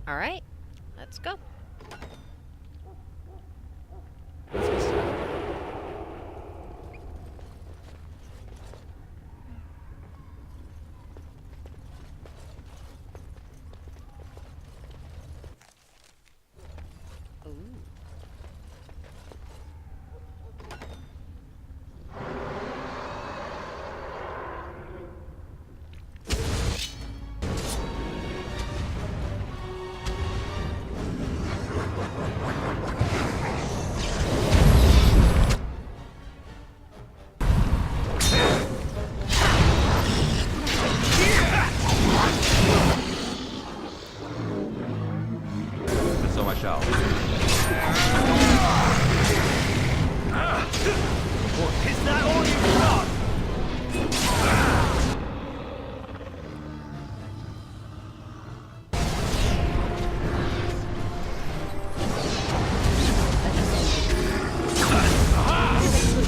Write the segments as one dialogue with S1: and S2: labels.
S1: Alright, let's go. Ooh.
S2: Is that all you've got?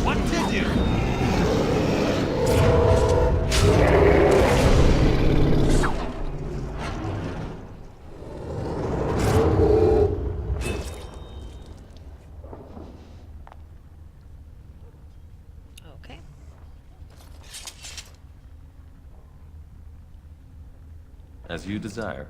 S2: What did you?
S1: Okay.
S3: As you desire.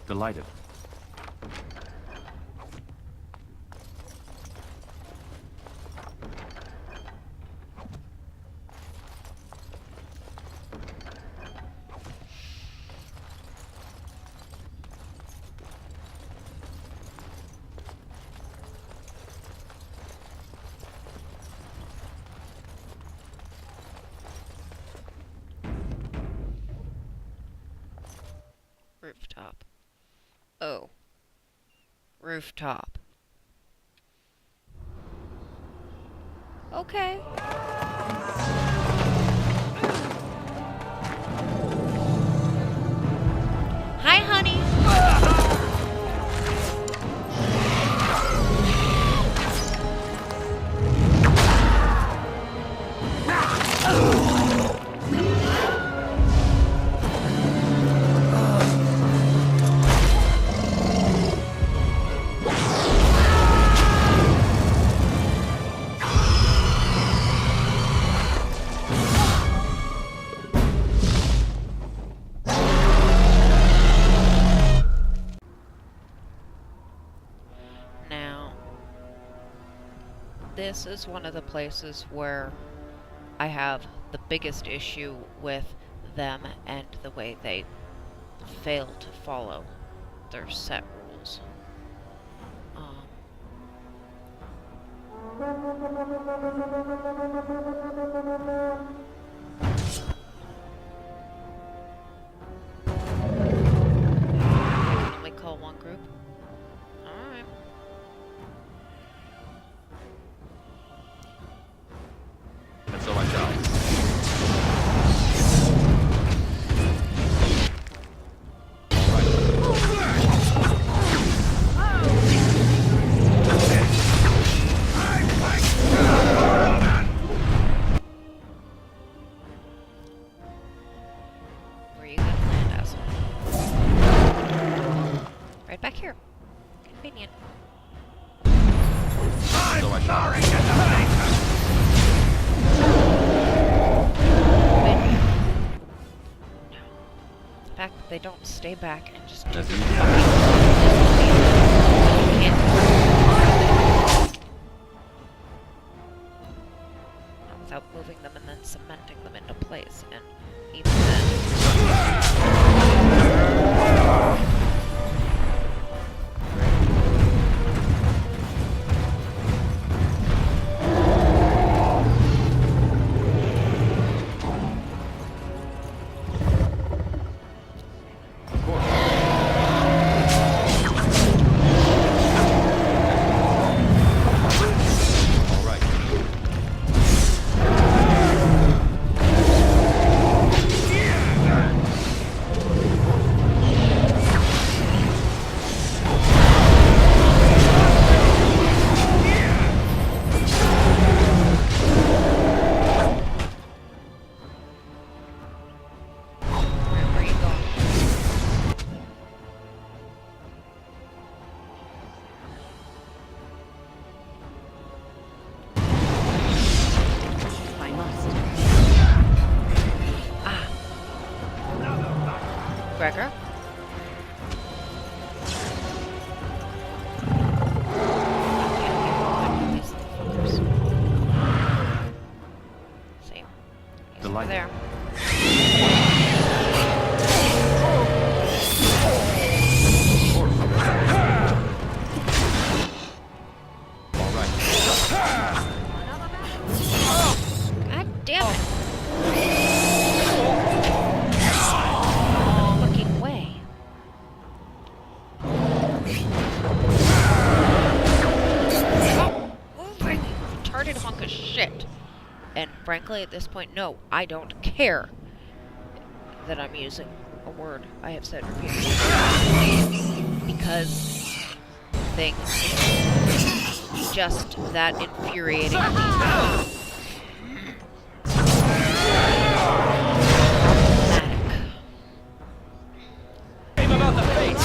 S3: Delighted.
S1: Rooftop. Oh. Rooftop. Okay. Hi, honey. Now, this is one of the places where I have the biggest issue with them and the way they fail to follow their set rules. Only call one group? Alright.
S3: And so I shall.
S1: Where are you gonna land, asshole? Right back here. Convenient.
S3: So I shall.
S1: The fact that they don't stay back and just
S3: As you
S1: without moving them and then cementing them into place, and even then. Gregor. See. He's over
S3: Delighted.
S1: there.
S3: All right.
S1: God damn it. Fucking way. Moving, you retarded hunk of shit. And frankly, at this point, no, I don't care that I'm using a word I have said repeatedly. Because things just that infuriating. Problematic.
S2: Aim about the face.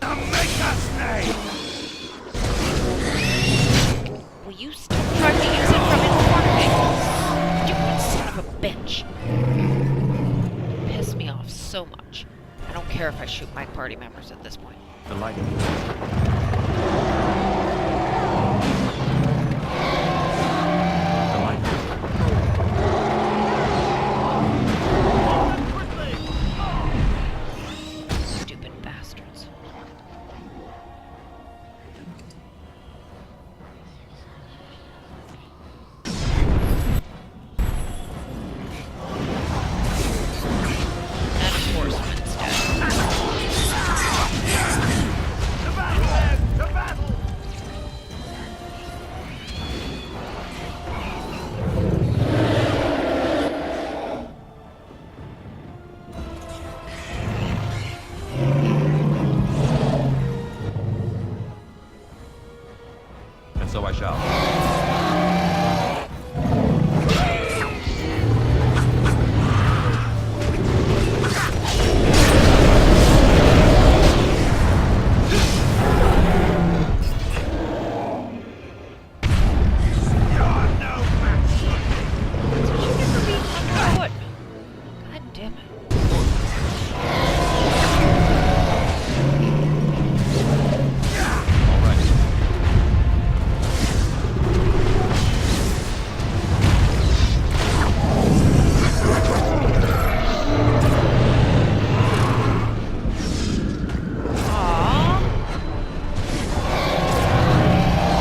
S2: Now make us name.
S1: Will you stop trying to use it from in front of me? Stupid son of a bitch. You piss me off so much. I don't care if I shoot my party members at this point.
S3: Delighted. Delighted.
S1: Stupid bastards. And enforcement's dead.
S2: To battle, men! To battle!
S3: And so I shall.
S2: You're no match for me.
S1: So you never beat underfoot. God damn it.
S3: All right.
S1: Aww.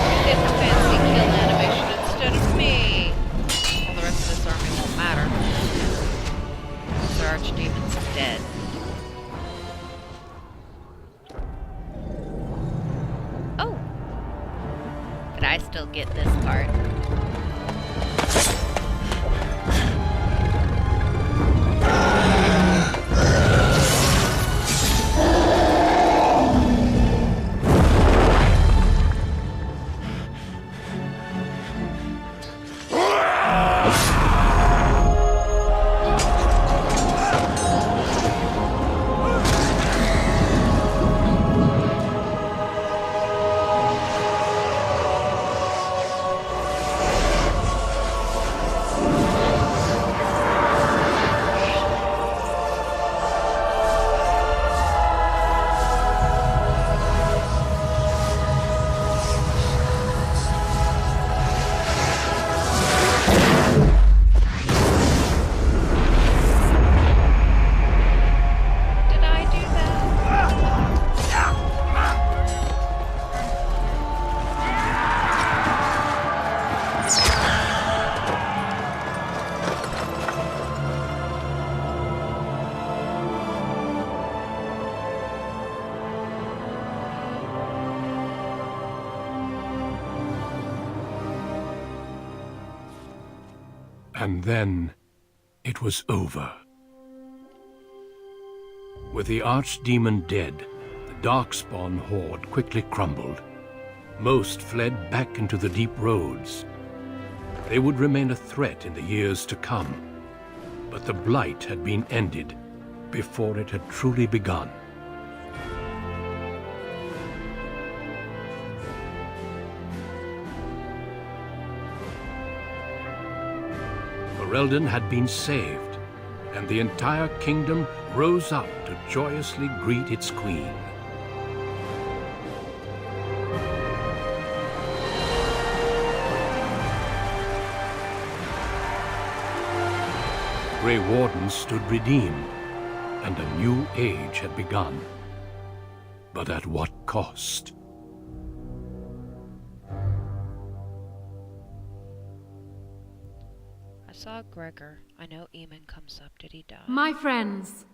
S1: You did the fancy kill animation instead of me. Well, the rest of this army won't matter. Their archdemon's dead. Oh! But I still get this part. Did I do that?
S4: And then it was over. With the archdemon dead, the darkspawn horde quickly crumbled. Most fled back into the deep roads. They would remain a threat in the years to come, but the Blight had been ended before it had truly begun. Ferelden had been saved, and the entire kingdom rose up to joyously greet its queen. Grey Wardens stood redeemed, and a new age had begun. But at what cost?
S1: I saw Gregor. I know Eamon comes up. Did he die?
S5: My friends,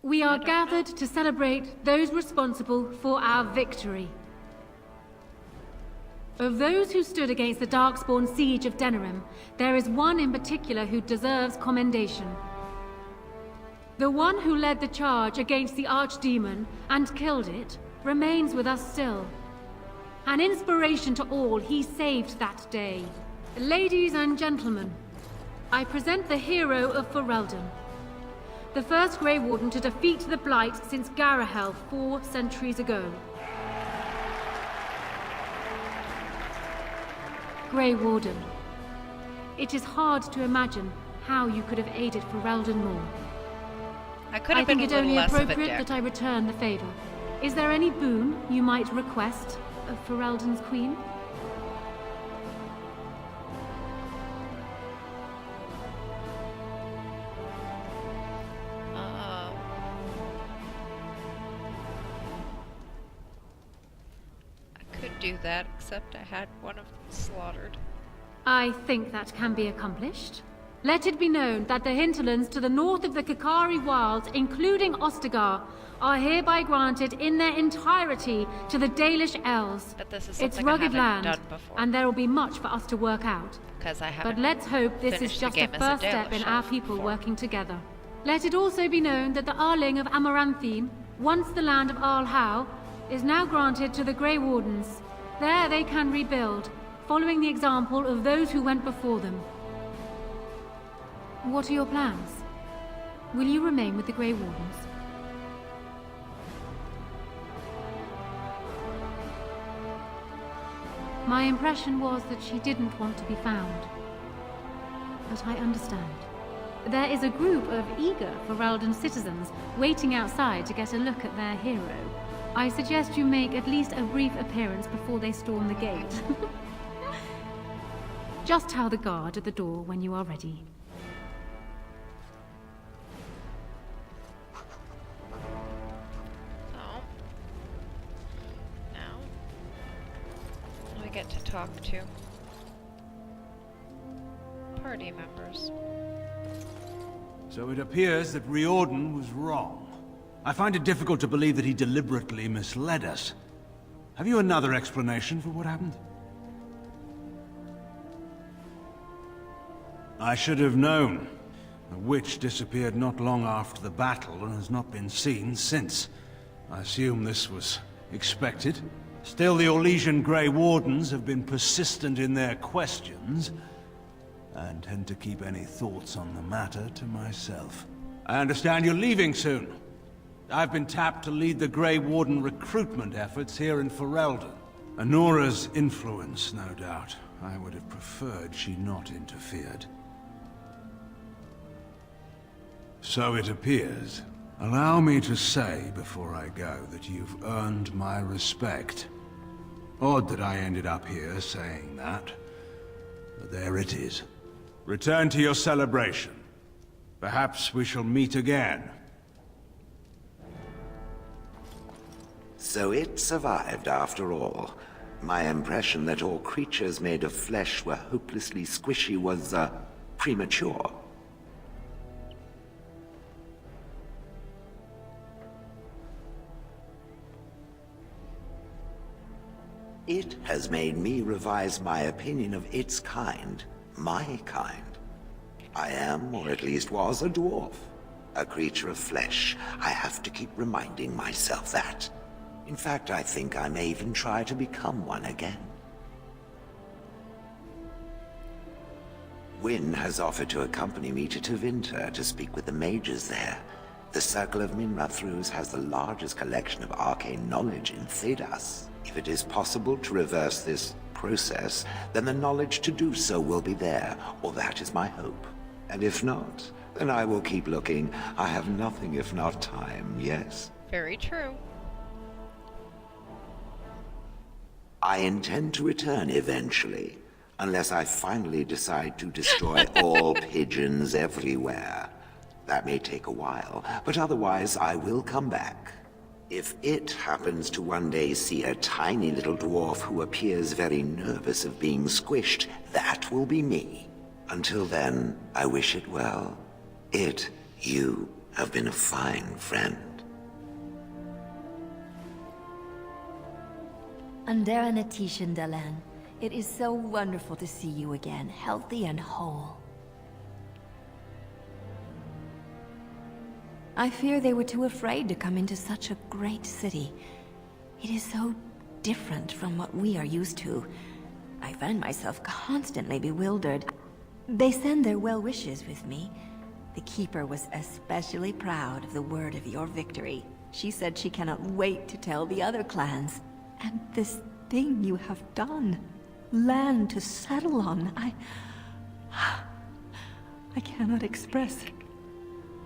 S5: we are gathered to celebrate those responsible for our victory. Of those who stood against the Darkspawn siege of Denerim, there is one in particular who deserves commendation. The one who led the charge against the Archdemon and killed it remains with us still. An inspiration to all he saved that day. Ladies and gentlemen, I present the hero of Ferelden. The first Grey Warden to defeat the Blight since Garahel 4 centuries ago. Grey Warden, it is hard to imagine how you could have aided Ferelden more.
S1: I could
S5: I
S1: have been
S5: think
S1: a
S5: it
S1: little
S5: only
S1: less of a
S5: appropriate
S1: dick.
S5: that I return the favor. Is there any boon you might request of Ferelden's queen?
S1: I could do that, except I had one of them slaughtered.
S5: I think that can be accomplished. Let it be known that the hinterlands to the north of the Kakari Wilds, including Ostagar, are hereby granted in their entirety to the Dalish Elves.
S1: But this is
S5: It's
S1: something I
S5: rugged
S1: haven't
S5: land,
S1: done before.
S5: and there will be much for us to work out.
S1: Because I haven't
S5: But let's hope this is
S1: finished
S5: just
S1: the
S5: a
S1: game as
S5: first step
S1: Dalish
S5: in our
S1: elf
S5: people
S1: before.
S5: working together. Let it also be known that the Arling of Amaranthine, once the land of Arlhow, is now granted to the Grey Wardens. There they can rebuild, following the example of those who went before them. What are your plans? Will you remain with the Grey Wardens? My impression was that she didn't want to be found. But I understand. There is a group of eager Ferelden citizens waiting outside to get a look at their hero. I suggest you make at least a brief appearance before they storm the gate. Just tell the guard at the door when you are ready.
S1: Oh. Now. I get to talk to party members.
S2: So it appears that Riordan was wrong. I find it difficult to believe that he deliberately misled us. Have you another explanation for what happened? I should have known. The witch disappeared not long after the battle and has not been seen since. I assume this was expected. Still, the Orlesian Grey Wardens have been persistent in their questions. I intend to keep any thoughts on the matter to myself. I understand you're leaving soon. I've been tapped to lead the Grey Warden recruitment efforts here in Ferelden. Anora's influence, no doubt. I would have preferred she not interfered. So it appears. Allow me to say before I go that you've earned my respect. Odd that I ended up here saying that, but there it is. Return to your celebration. Perhaps we shall meet again.
S6: So it survived after all. My impression that all creatures made of flesh were hopelessly squishy was, premature. It has made me revise my opinion of its kind, my kind. I am, or at least was, a dwarf. A creature of flesh. I have to keep reminding myself that. In fact, I think I may even try to become one again. Wynne has offered to accompany me to Tevinter to speak with the mages there. The Circle of Minrathrus has the largest collection of arcane knowledge in Thedas. If it is possible to reverse this process, then the knowledge to do so will be there, or that is my hope. And if not, Then I will keep looking. I have nothing if not time, yes?
S1: Very true.
S6: I intend to return eventually, unless I finally decide to destroy all pigeons everywhere. That may take a while, but otherwise I will come back. If it happens to one day see a tiny little dwarf who appears very nervous of being squished, that will be me. Until then, I wish it well. You have been a fine friend.
S7: Andera Natishan Dalan, it is so wonderful to see you again, healthy and whole. I fear they were too afraid to come into such a great city. It is so different from what we are used to. I find myself constantly bewildered. They send their well wishes with me. The Keeper was especially proud of the word of your victory. She said she cannot wait to tell the other clans. And this thing you have done, land to settle on, I cannot express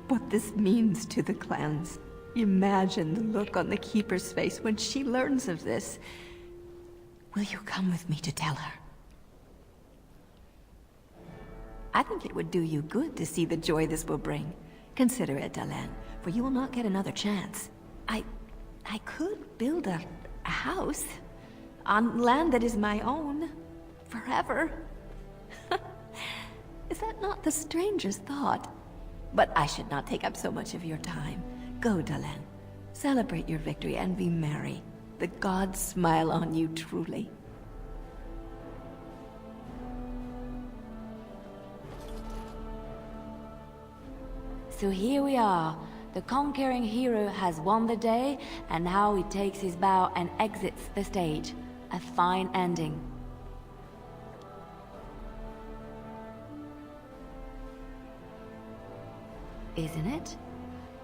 S7: what this means to the clans. Imagine the look on the Keeper's face when she learns of this. Will you come with me to tell her? I think it would do you good to see the joy this will bring. Consider it, Dalan, for you will not get another chance. I could build a house on land that is my own forever. Is that not the strangest thought? But I should not take up so much of your time. Go, Dalan. Celebrate your victory and be merry. The gods smile on you truly. So here we are. The conquering hero has won the day, and now he takes his bow and exits the stage. A fine ending. Isn't it?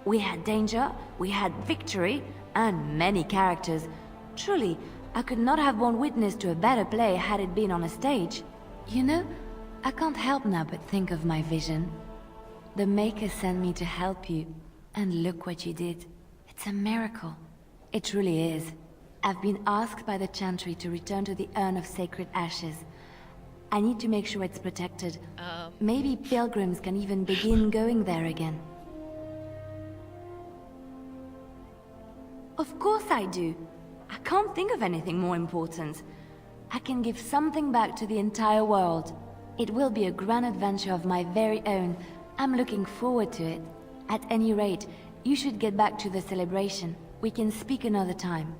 S7: We had danger, we had victory, and many characters. Truly, I could not have borne witness to a better play had it been on a stage. You know, I can't help now but think of my vision. The Maker sent me to help you, and look what you did. It's a miracle. It truly is. I've been asked by the Chantry to return to the Urn of Sacred Ashes. I need to make sure it's protected. Maybe pilgrims can even begin going there again. Of course I do. I can't think of anything more important. I can give something back to the entire world. It will be a grand adventure of my very own. I'm looking forward to it. At any rate, you should get back to the celebration. We can speak another time.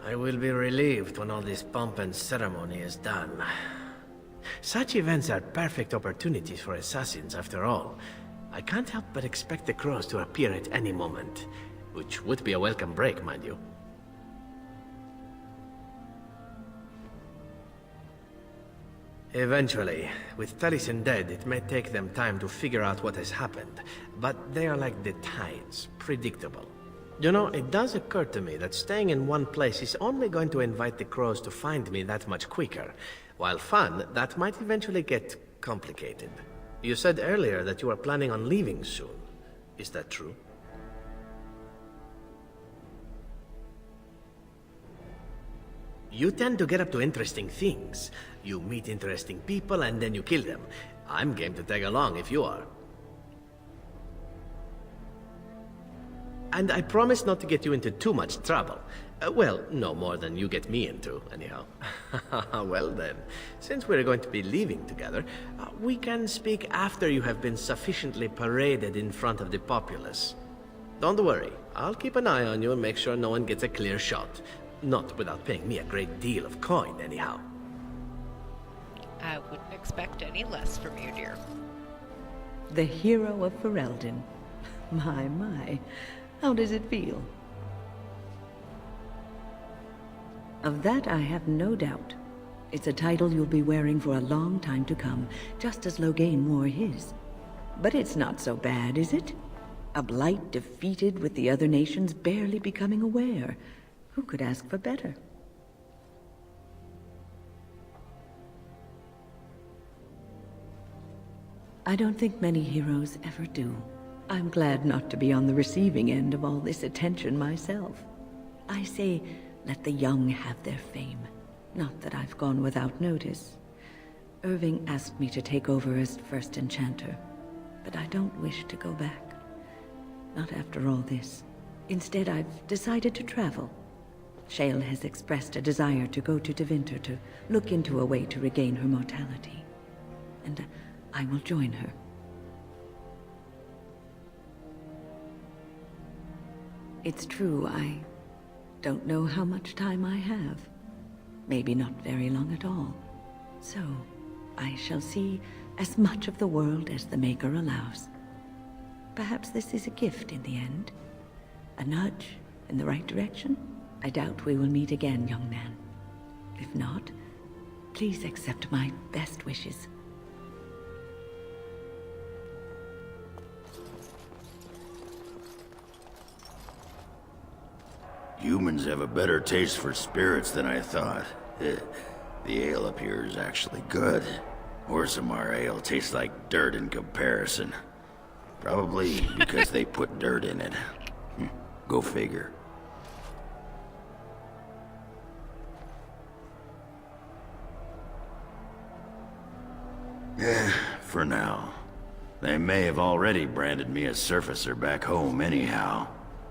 S8: I will be relieved when all this pomp and ceremony is done. Such events are perfect opportunities for assassins, after all. I can't help but expect the crows to appear at any moment, which would be a welcome break, mind you. Eventually, with Taliesin dead, it may take them time to figure out what has happened, but they are like the tides, predictable. You know, it does occur to me that staying in one place is only going to invite the crows to find me that much quicker. While fun, that might eventually get complicated. You said earlier that you are planning on leaving soon. Is that true? You tend to get up to interesting things. You meet interesting people and then you kill them. I'm game to tag along if you are. And I promise not to get you into too much trouble. Well, no more than you get me into, anyhow. Well then, since we're going to be leaving together, we can speak after you have been sufficiently paraded in front of the populace. Don't worry, I'll keep an eye on you and make sure no one gets a clear shot. Not without paying me a great deal of coin, anyhow.
S1: I wouldn't expect any less from you, dear.
S9: The hero of Ferelden. My. How does it feel? Of that I have no doubt. It's a title you'll be wearing for a long time to come, just as Loghain wore his. But it's not so bad, is it? A Blight defeated with the other nations barely becoming aware. Who could ask for better? I don't think many heroes ever do. I'm glad not to be on the receiving end of all this attention myself. I say, let the young have their fame. Not that I've gone without notice. Irving asked me to take over as first enchanter, but I don't wish to go back. Not after all this. Instead, I've decided to travel. Shale has expressed a desire to go to Devinter to look into a way to regain her mortality. And I will join her. It's true, I don't know how much time I have. Maybe not very long at all. So, I shall see as much of the world as the Maker allows. Perhaps this is a gift in the end. A nudge in the right direction? I doubt we will meet again, young man. If not, please accept my best wishes.
S10: Humans have a better taste for spirits than I thought. The ale up here is actually good. Orsamar ale tastes like dirt in comparison. Probably because they put dirt in it. Go figure. For now. They may have already branded me a surfacer back home anyhow.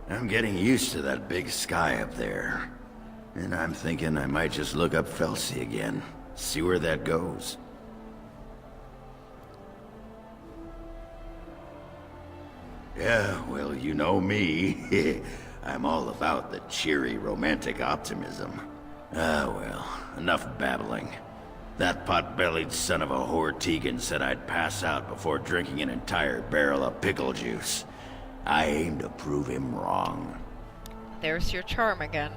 S10: I'm getting used to that big sky up there. And I'm thinking I might just look up Felsi again. See where that goes. Yeah, well, you know me. I'm all about the cheery, romantic optimism. Ah, well, enough babbling. That pot-bellied son of a whore Tegan said I'd pass out before drinking an entire barrel of pickle juice. I aim to prove him wrong.
S1: There's your charm again.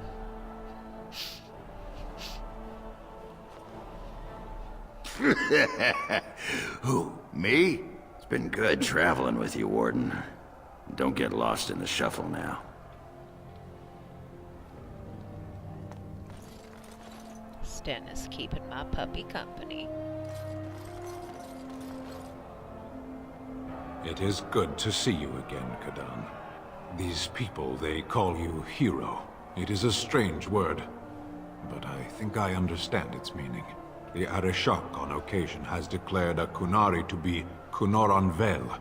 S10: Who, me? It's been good traveling with you, Warden. Don't get lost in the shuffle now.
S1: Sten is keeping my puppy company.
S2: It is good to see you again, Kadan. These people, they call you hero. It is a strange word, but I think I understand its meaning. The Arishok on occasion has declared a Kunari to be Kunoran Vel,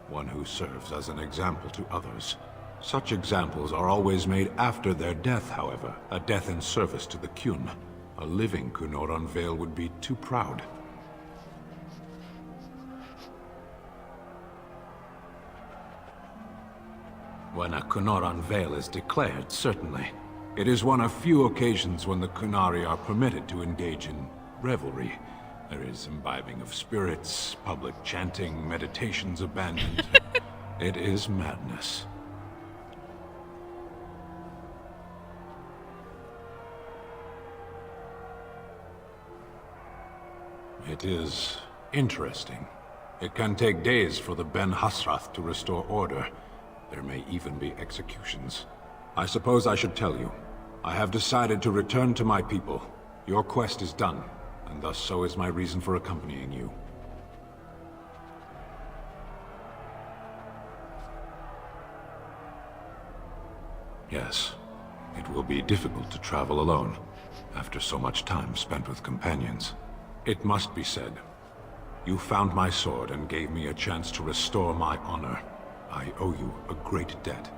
S2: one who serves as an example to others. Such examples are always made after their death, however, a death in service to the Kyun. A living Kunoran Vel would be too proud. When a Kunoran Vel is declared, certainly. It is one of few occasions when the Kunari are permitted to engage in revelry. There is imbibing of spirits, public chanting, meditations abandoned. It is madness. It is interesting. It can take days for the Ben Hasrath to restore order. There may even be executions. I suppose I should tell you. I have decided to return to my people. Your quest is done, and thus so is my reason for accompanying you. Yes, it will be difficult to travel alone, after so much time spent with companions. It must be said, you found my sword and gave me a chance to restore my honor. I owe you a great debt.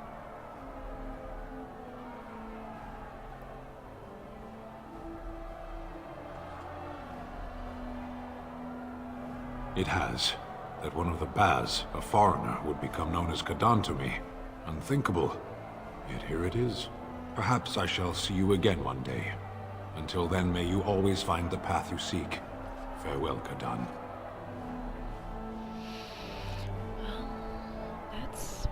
S2: It has. That one of the Baz, a foreigner, would become known as Kadan to me. Unthinkable. Yet here it is. Perhaps I shall see you again one day. Until then, may you always find the path you seek. Farewell, Kadan.
S1: That's...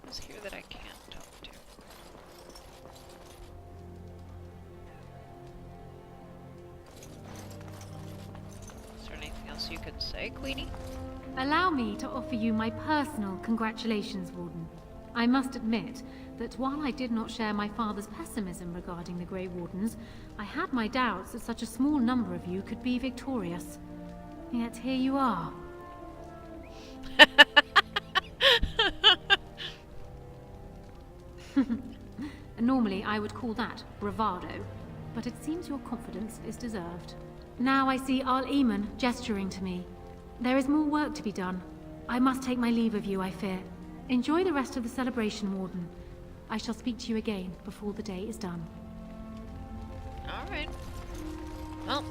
S1: who's here that I can't talk to? Is there anything else you can say, Queenie?
S5: Allow me to offer you my personal congratulations, Warden. I must admit, that while I did not share my father's pessimism regarding the Grey Wardens, I had my doubts that such a small number of you could be victorious. Yet here you are. Normally, I would call that bravado, but it seems your confidence is deserved. Now I see Arl Eamon gesturing to me. There is more work to be done. I must take my leave of you, I fear. Enjoy the rest of the celebration, Warden. I shall speak to you again before the day is done.
S1: Alright. Well.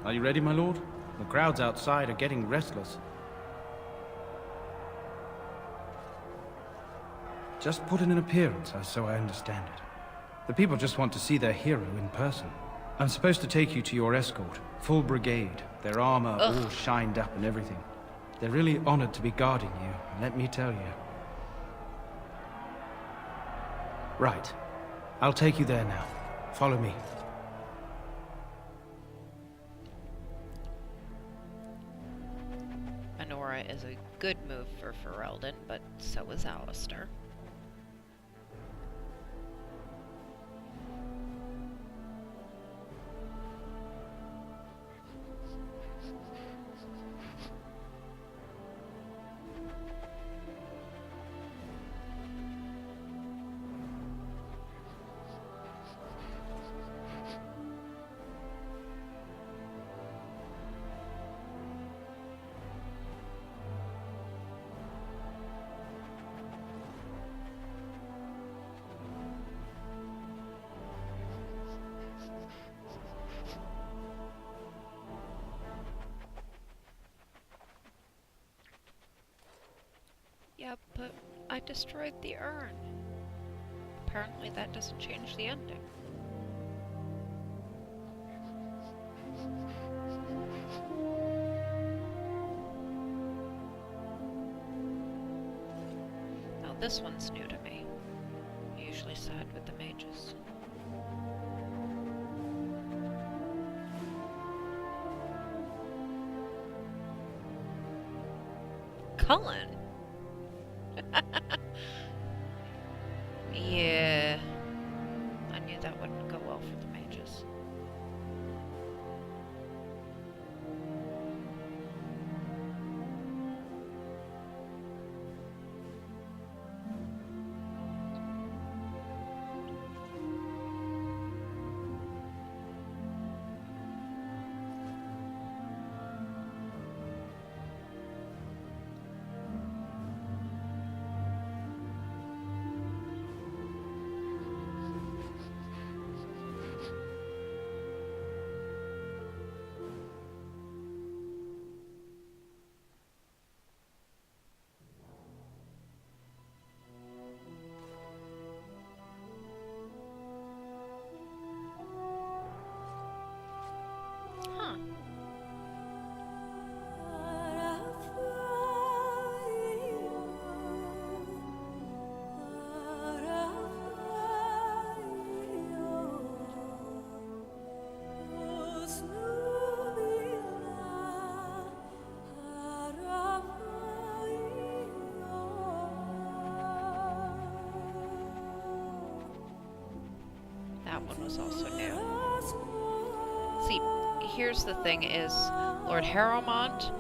S11: Are you ready, my lord? The crowds outside are getting restless. Just put in an appearance, so I understand it. The people just want to see their hero in person. I'm supposed to take you to your escort, full brigade, their armor all shined up and everything. They're really honored to be guarding you, let me tell you. Right. I'll take you there now. Follow me.
S1: Honora is a good move for Ferelden, but so is Alistair. Yeah, but I destroyed the urn. Apparently that doesn't change the ending. Now this one's new to me. I usually side with the mages. Cullen? Yeah, I knew that wouldn't go well for the mages. Huh. That one was also new. See, here's the thing is, Lord Harrowmont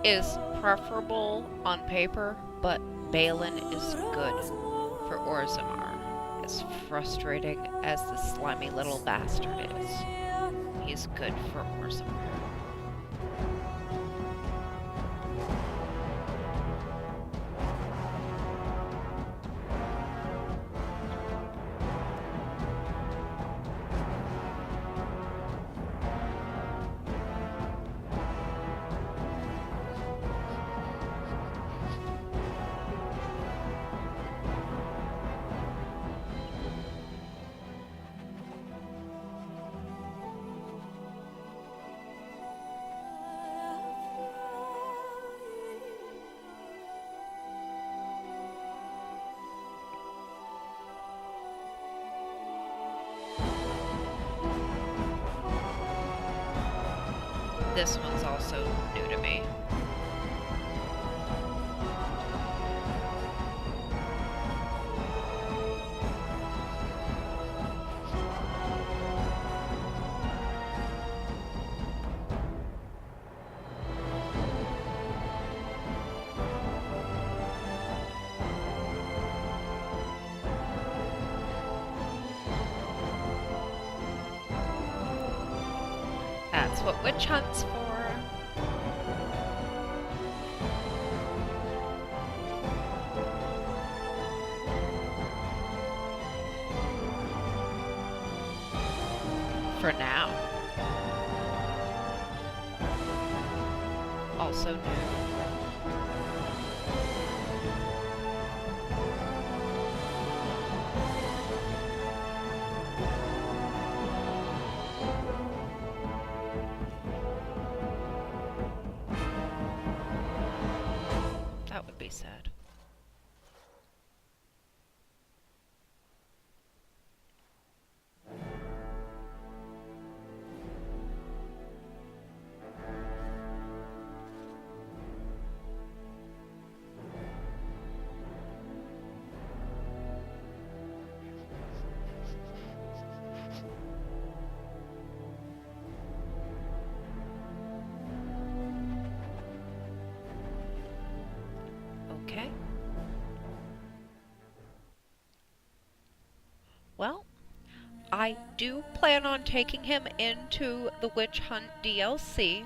S1: is preferable on paper, but Balin is good for Orzammar. As frustrating as the slimy little bastard is, he's good for Orzammar. This one's also new to me. That's what witch hunt's for. For now. Also new. That would be sad. Okay. Well, I do plan on taking him into the Witch Hunt DLC,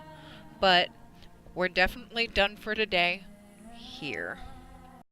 S1: but we're definitely done for today here.